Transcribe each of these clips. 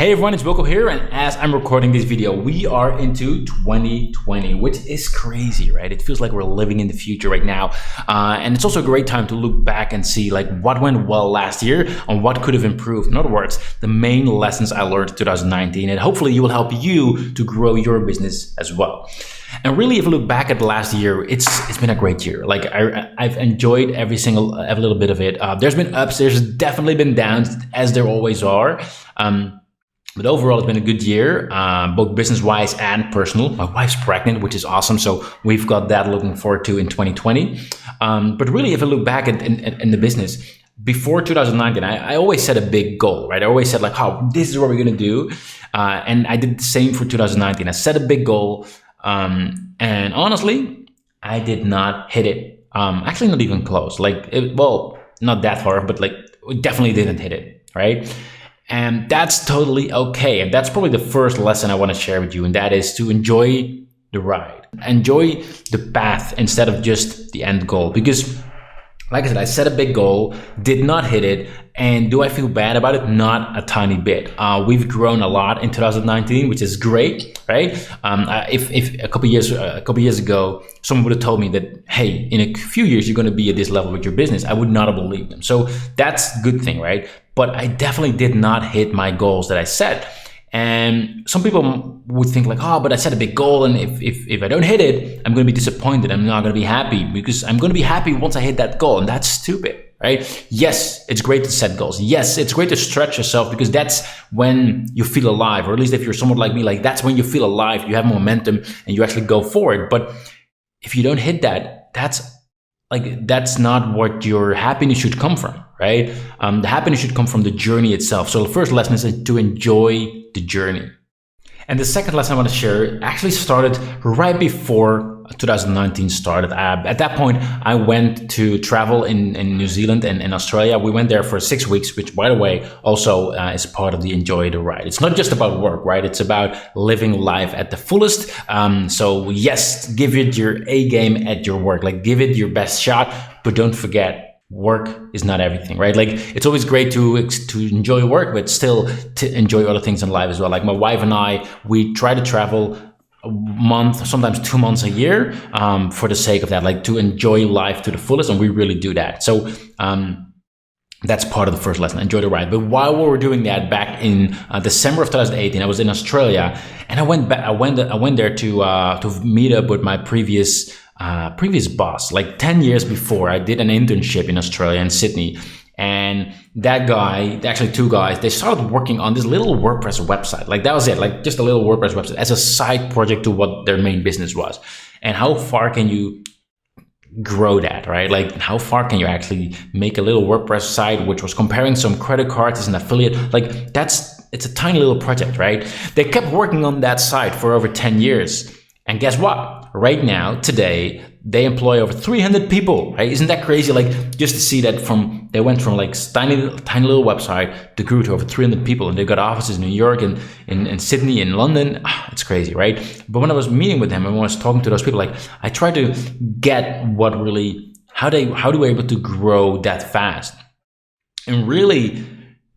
Hey everyone, it's Wilco here, and as I'm recording this video, we are into 2020, which is crazy, right? It feels like we're living in the future right now. And it's also a great time to look back and see like what went well last year and what could have improved. In other words, the main lessons I learned in 2019, and hopefully you will help you to grow your business as well. And really, if you look back at the last year, it's been a great year. Like I've enjoyed every little bit of it. There's been ups, there's definitely been downs, as there always are. But overall, it's been a good year, both business-wise and personal. My wife's pregnant, which is awesome. So we've got that looking forward to in 2020. But really, if I look back in the business, before 2019, I always set a big goal, right? I always said like, oh, this is what we're going to do. And I did the same for 2019. I set a big goal. And honestly, I did not hit it. Actually, not even close. Well, not that far, but like definitely didn't hit it, right? And that's totally okay. And that's probably the first lesson I want to share with you. And that is to enjoy the ride. Enjoy the path instead of just the end goal. Because like I said, I set a big goal, did not hit it. And do I feel bad about it? Not a tiny bit. We've grown a lot in 2019, which is great, right? If a couple years ago, someone would have told me that, hey, in a few years, you're going to be at this level with your business, I would not have believed them. So that's a good thing, right? But I definitely did not hit my goals that I set. And some people would think like, oh, but I set a big goal, and if I don't hit it, I'm going to be disappointed. I'm not going to be happy, because I'm going to be happy once I hit that goal. And that's stupid, right? Yes, it's great to set goals. Yes, it's great to stretch yourself, because that's when you feel alive, or at least if you're someone like me, like that's when you feel alive, you have momentum and you actually go forward. But if you don't hit that, that's not what your happiness should come from, right? The happiness should come from the journey itself. So the first lesson is to enjoy the journey. And the second lesson I want to share actually started right before 2019 started. At that point, I went to travel in New Zealand and in Australia. We went there for 6 weeks, which, by the way, also is part of the enjoy the ride. It's not just about work, right? It's about living life at the fullest. So yes, give it your A game at your work. Like give it your best shot, but don't forget, work is not everything, right? Like it's always great to enjoy work, but still to enjoy other things in life as well. Like my wife and I, we try to travel a month, sometimes 2 months a year, for the sake of that, like to enjoy life to the fullest. And we really do that. So, that's part of the first lesson, enjoy the ride. But while we were doing that back in December of 2018, I was in Australia, and I went there to meet up with my previous boss. Like 10 years before, I did an internship in Australia, in Sydney. And that guy, actually two guys, they started working on this little WordPress website. Like that was it, like just a little WordPress website as a side project to what their main business was. And how far can you grow that, right? Like how far can you actually make a little WordPress site which was comparing some credit cards as an affiliate? Like it's a tiny little project, right? They kept working on that site for over 10 years. And guess what? Right now, today, they employ over 300 people, right? Isn't that crazy? Like just to see that they went from like tiny little website to grew to over 300 people, and they've got offices in New York and in Sydney and London. It's crazy, right? But when I was meeting with them and when I was talking to those people, like I tried to get how they were able to grow that fast. And really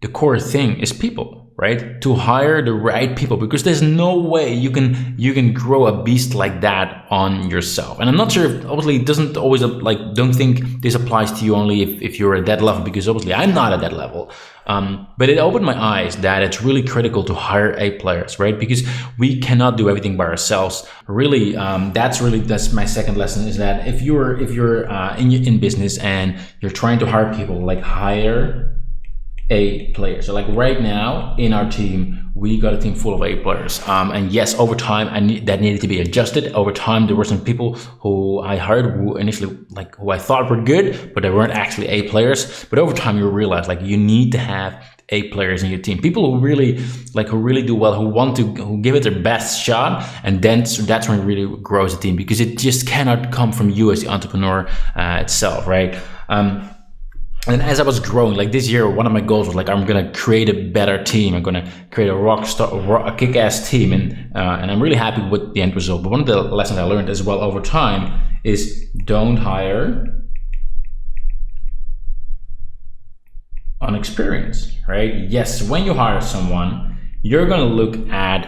the core thing is people. Right? To hire the right people, because there's no way you can grow a beast like that on yourself. And I'm not sure if, obviously it doesn't always don't think this applies to you only if you're at that level, because obviously I'm not at that level. But it opened my eyes that it's really critical to hire A players, right? Because we cannot do everything by ourselves. Really, that's my second lesson, is that if you're in business and you're trying to hire people, like hire A players. So like right now in our team, we got a team full of A players. And yes, over time, that needed to be adjusted. Over time, there were some people who I hired who initially, like who I thought were good, but they weren't actually A players. But over time, you realize like you need to have A players in your team. People who really do well, who give it their best shot. And then that's when it really grows a team, because it just cannot come from you as the entrepreneur itself, right? And as I was growing, like this year, one of my goals was like, I'm going to create a better team. I'm going to create a kick-ass team. And I'm really happy with the end result. But one of the lessons I learned as well over time is don't hire on experience, right? Yes, when you hire someone, you're going to look at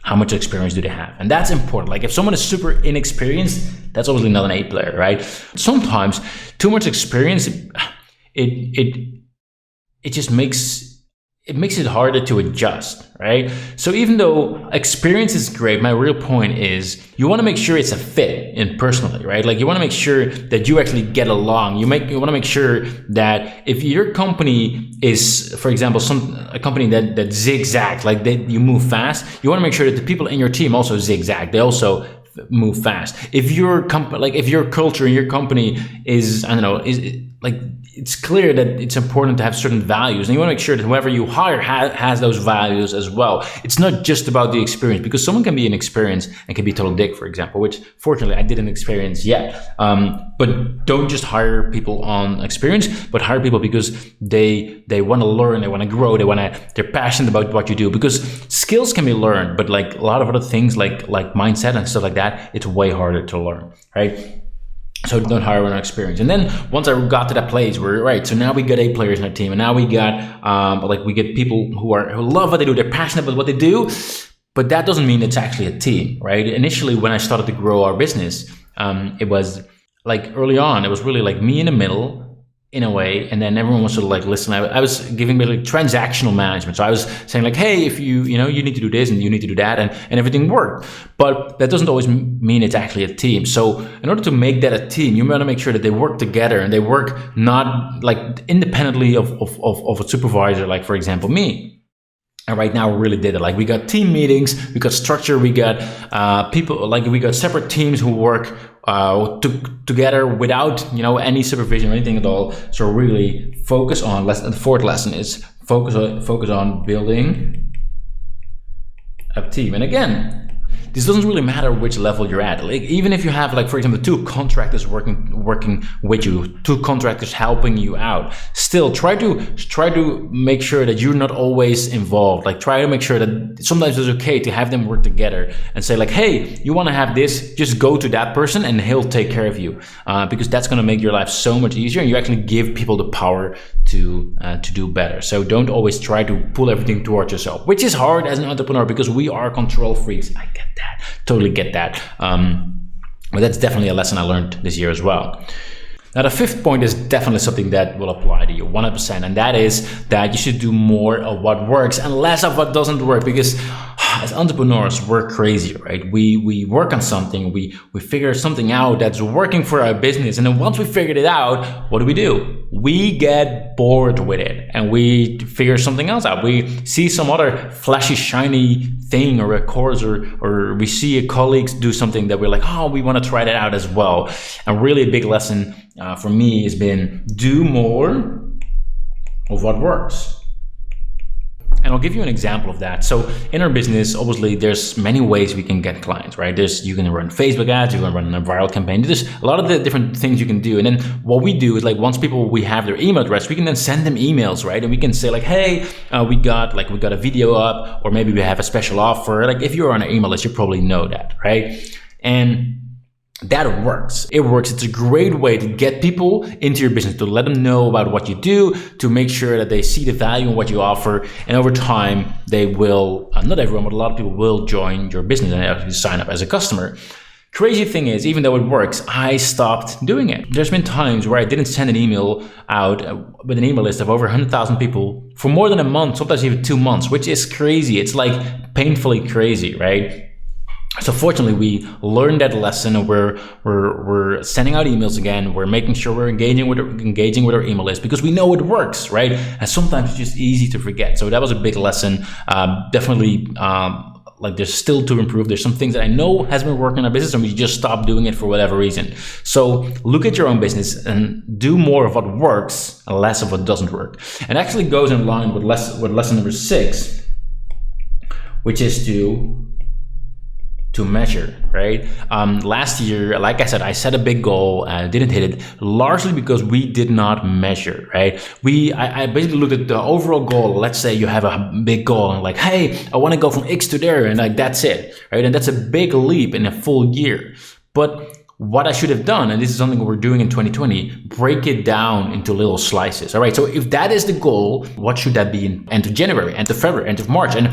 how much experience do they have. And that's important. Like if someone is super inexperienced, that's obviously not an A player, right? Sometimes too much experience, it just makes it harder to adjust, right? So even though experience is great, my real point is you want to make sure it's a fit in personally, right? Like you want to make sure that you actually get along. You want to make sure that if your company is, for example, a company that zigzags, like you move fast, you want to make sure that the people in your team also zigzag. They also move fast. If your company, like if your culture in your company is, I don't know, it's clear that it's important to have certain values, and you want to make sure that whoever you hire has those values as well. It's not just about the experience, because someone can be inexperienced and can be a total dick, for example, which fortunately I didn't experience yet. But don't just hire people on experience, but hire people because they want to learn, they want to grow, they're passionate about what you do. Because skills can be learned, but like a lot of other things, like mindset and stuff like that, it's way harder to learn, right? So don't hire on experience. And then once I got to that place where, right, so now we got A players in our team, and now we got we get people who love what they do, they're passionate about what they do, but that doesn't mean it's actually a team, right? Initially, when I started to grow our business, it was like early on, it was really like me in the middle, in a way, and then everyone was sort of like, listen, I was giving me like transactional management. So I was saying like, hey, if you need to do this and you need to do that, and everything worked. But that doesn't always mean it's actually a team. So in order to make that a team, you want to make sure that they work together and they work not like independently of a supervisor, like for example, me. And right now we really did it. Like we got team meetings, we got structure, we got people, like we got separate teams who work together without any supervision or anything at all. So really focus on the fourth lesson is focus on building a team. And again, this doesn't really matter which level you're at. Like even if you have, like for example, 2 contractors working with you, 2 contractors helping you out, still try to make sure that you're not always involved. Like try to make sure that sometimes it's okay to have them work together and say like, hey, you want to have this, just go to that person and he'll take care of you, because that's going to make your life so much easier, and you actually give people the power to do better. So don't always try to pull everything towards yourself, which is hard as an entrepreneur because we are control freaks. I get that, totally get that. But that's definitely a lesson I learned this year as well. Now, the 5th point is definitely something that will apply to you 100%, and that is that you should do more of what works and less of what doesn't work, because as entrepreneurs, we're crazy, right? We work on something, we figure something out that's working for our business, and then once we figured it out, what do? We get bored with it and we figure something else out. We see some other flashy, shiny thing or a course, or we see a colleague do something that we're like, oh, we want to try that out as well. And really a big lesson for me has been do more of what works. And I'll give you an example of that. So in our business, obviously, there's many ways we can get clients, right? You can run Facebook ads, you can run a viral campaign. There's a lot of the different things you can do. And then what we do is like, once we have their email address, we can then send them emails, right? And we can say like, hey, we got a video up, or maybe we have a special offer. Like if you're on an email list, you probably know that, right? And that works. It works. It's a great way to get people into your business, to let them know about what you do, to make sure that they see the value in what you offer. And over time, they will, not everyone, but a lot of people will join your business and actually sign up as a customer. Crazy thing is, even though it works, I stopped doing it. There's been times where I didn't send an email out with an email list of over 100,000 people for more than a month, sometimes even 2 months, which is crazy. It's like painfully crazy, right? So fortunately, we learned that lesson, and we're sending out emails again. We're making sure we're engaging with our email list, because we know it works, right? And sometimes it's just easy to forget. So that was a big lesson. Definitely, like there's still to improve. There's some things that I know has been working in our business, and we just stopped doing it for whatever reason. So look at your own business and do more of what works and less of what doesn't work. And actually goes in line with lesson number 6, which is to measure, right? Last year, like I said, I set a big goal and didn't hit it, largely because we did not measure, right? I basically looked at the overall goal. Let's say you have a big goal and like, hey, I want to go from X to there, and like that's it, right? And that's a big leap in a full year. But what I should have done, and this is something we're doing in 2020, break it down into little slices. All right, so if that is the goal, what should that be in end of January, end of February, end of March? And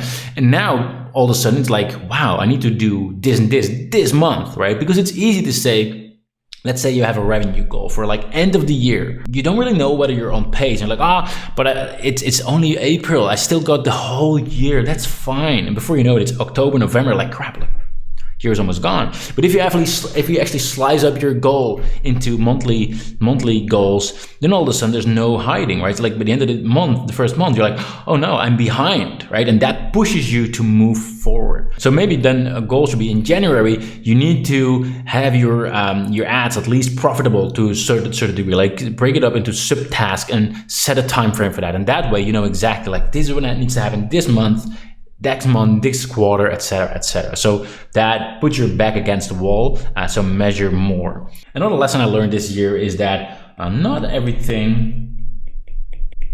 now all of a sudden it's like, wow, I need to do this and this month, right? Because it's easy to say, let's say you have a revenue goal for like end of the year. You don't really know whether you're on pace. You're like, but it's only April. I still got the whole year. That's fine. And before you know it, it's October, November, like crap, like year's almost gone. But if you actually slice up your goal into monthly goals, then all of a sudden there's no hiding, right? It's like by the end of the month, the first month, you're like, oh no, I'm behind, right? And that pushes you to move forward. So maybe then a goal should be in January, you need to have your ads at least profitable to a certain degree, like break it up into subtasks and set a time frame for that. And that way you know exactly like this is what needs to happen this month, next month, this quarter, etc., etc. So that puts your back against the wall, so measure more. Another lesson I learned this year is that not everything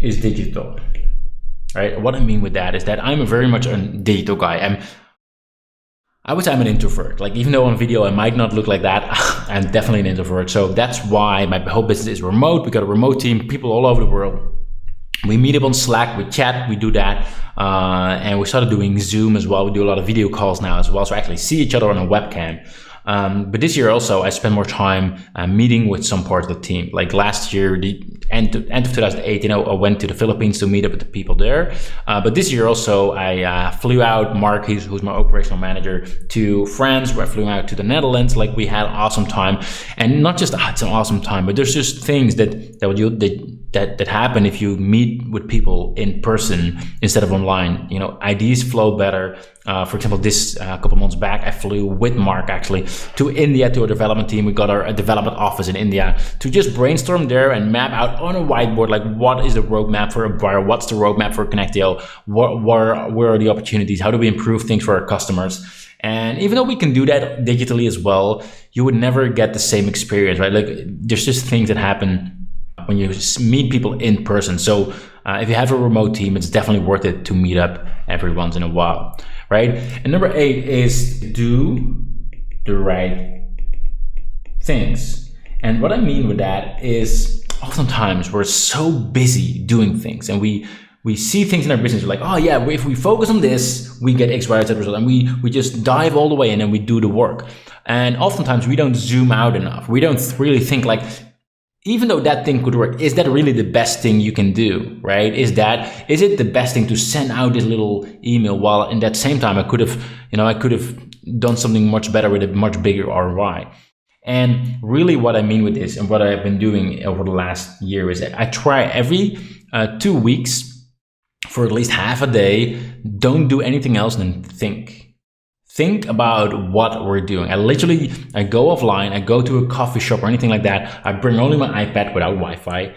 is digital, right? What I mean with that is that I'm very much a digital guy. I would say I'm an introvert. Like even though on video I might not look like that, I'm definitely an introvert. So that's why my whole business is remote. We got a remote team, people all over the world. We meet up on Slack, we chat, we do that, and we started doing Zoom as well. We do a lot of video calls now as well, so I actually see each other on a webcam. But this year also, I spent more time meeting with some part of the team. Like last year, the end of 2008, I went to the Philippines to meet up with the people there. But this year also, I flew out, Mark, who's my operational manager, to France, where I flew out to the Netherlands. Like we had an awesome time. And not just, it's an awesome time, but there's just things that happen if you meet with people in person instead of online. Ideas flow better. For example, this couple months back, I flew with Mark actually to India to a development team. We got our development office in India to just brainstorm there and map out on a whiteboard, like what is the roadmap for a buyer? What's the roadmap for Connectio? Where are the opportunities? How do we improve things for our customers? And even though we can do that digitally as well, you would never get the same experience, right? Like there's just things that happen when you meet people in person. So if you have a remote team, it's definitely worth it to meet up every once in a while, right? And number 8 is do the right things. And what I mean with that is oftentimes we're so busy doing things and we see things in our business, we're like, oh yeah, if we focus on this, we get X, Y, Z result. And we just dive all the way in and we do the work. And oftentimes we don't zoom out enough. We don't really think like, even though that thing could work, is that really the best thing you can do, right? Is it the best thing to send out this little email while in that same time I could have done something much better with a much bigger ROI? And really what I mean with this and what I've been doing over the last year is that I try every 2 weeks for at least half a day, don't do anything else than think. Think about what we're doing. I go offline, I go to a coffee shop or anything like that. I bring only my iPad without Wi-Fi,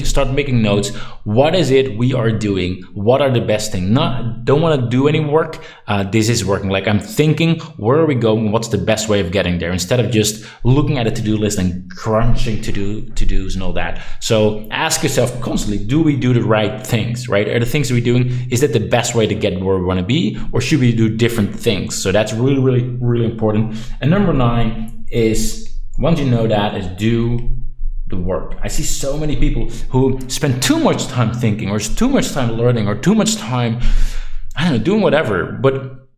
start making notes. What is it we are doing? What are the best things? Don't want to do any work. This is working. Like I'm thinking, where are we going? What's the best way of getting there? Instead of just looking at a to-do list and crunching to-dos and all that. So ask yourself constantly, do we do the right things, right? Are the things we're doing, is that the best way to get where we want to be? Or should we do different things? So that's really, really, really important. And number 9 is, once you know that, is do the work. I see so many people who spend too much time thinking or too much time learning or too much time, doing whatever. But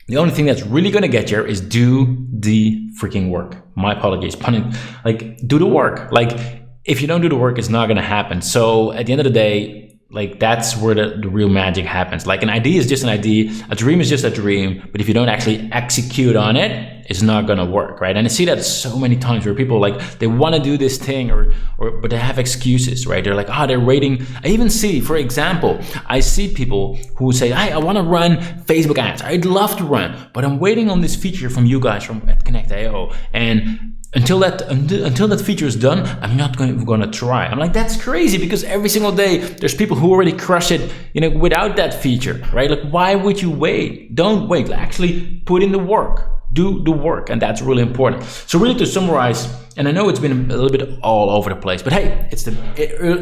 the only thing that's really going to get you is do the freaking work. My apologies. Do the work. Like if you don't do the work, it's not going to happen. So at the end of the day, like that's where the real magic happens. Like an idea is just an idea, a dream is just a dream, but if you don't actually execute on it, it's not gonna work, right? And I see that so many times where people they want to do this thing but they have excuses, right? They're like, they're waiting. I even see, for example, I see people who say, hey, I want to run Facebook ads. I'd love to run, but I'm waiting on this feature from you guys at Connect.io. And until that feature is done, I'm not going to try. I'm like, that's crazy, because every single day there's people who already crush it, without that feature, right? Like, why would you wait? Don't wait. Actually, put in the work. Do the work, and that's really important. So really, to summarize, and I know it's been a little bit all over the place, but hey, it's the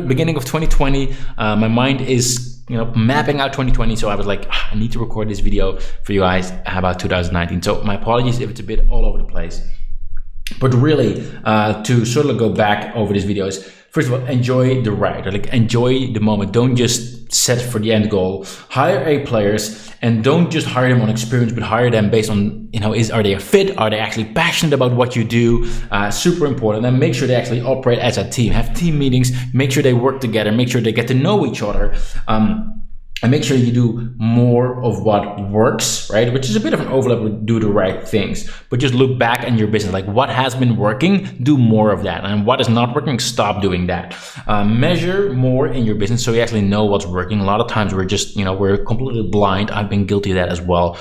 beginning of 2020. My mind is mapping out 2020, so I was like, I need to record this video for you guys about 2019. So my apologies if it's a bit all over the place. But really, to sort of go back over these videos, first of all, enjoy the ride, like enjoy the moment. Don't just set for the end goal. Hire A players, and don't just hire them on experience, but hire them based on, are they a fit? Are they actually passionate about what you do? Super important. And make sure they actually operate as a team. Have team meetings, make sure they work together, make sure they get to know each other. And make sure you do more of what works, right? Which is a bit of an overlap with do the right things. But just look back in your business, like what has been working, do more of that. And what is not working, stop doing that. Measure more in your business so you actually know what's working. A lot of times we're just, we're completely blind. I've been guilty of that as well.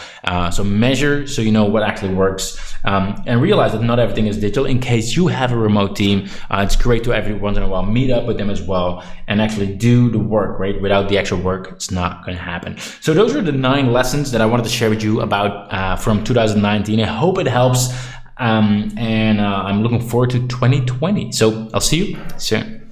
So measure so you know what actually works. And realize that not everything is digital. In case you have a remote team, it's great to every once in a while meet up with them as well and actually do the work, right? Without the actual work, it's not going to happen. So those are the 9 lessons that I wanted to share with you about from 2019. I hope it helps. And I'm looking forward to 2020. So I'll see you soon.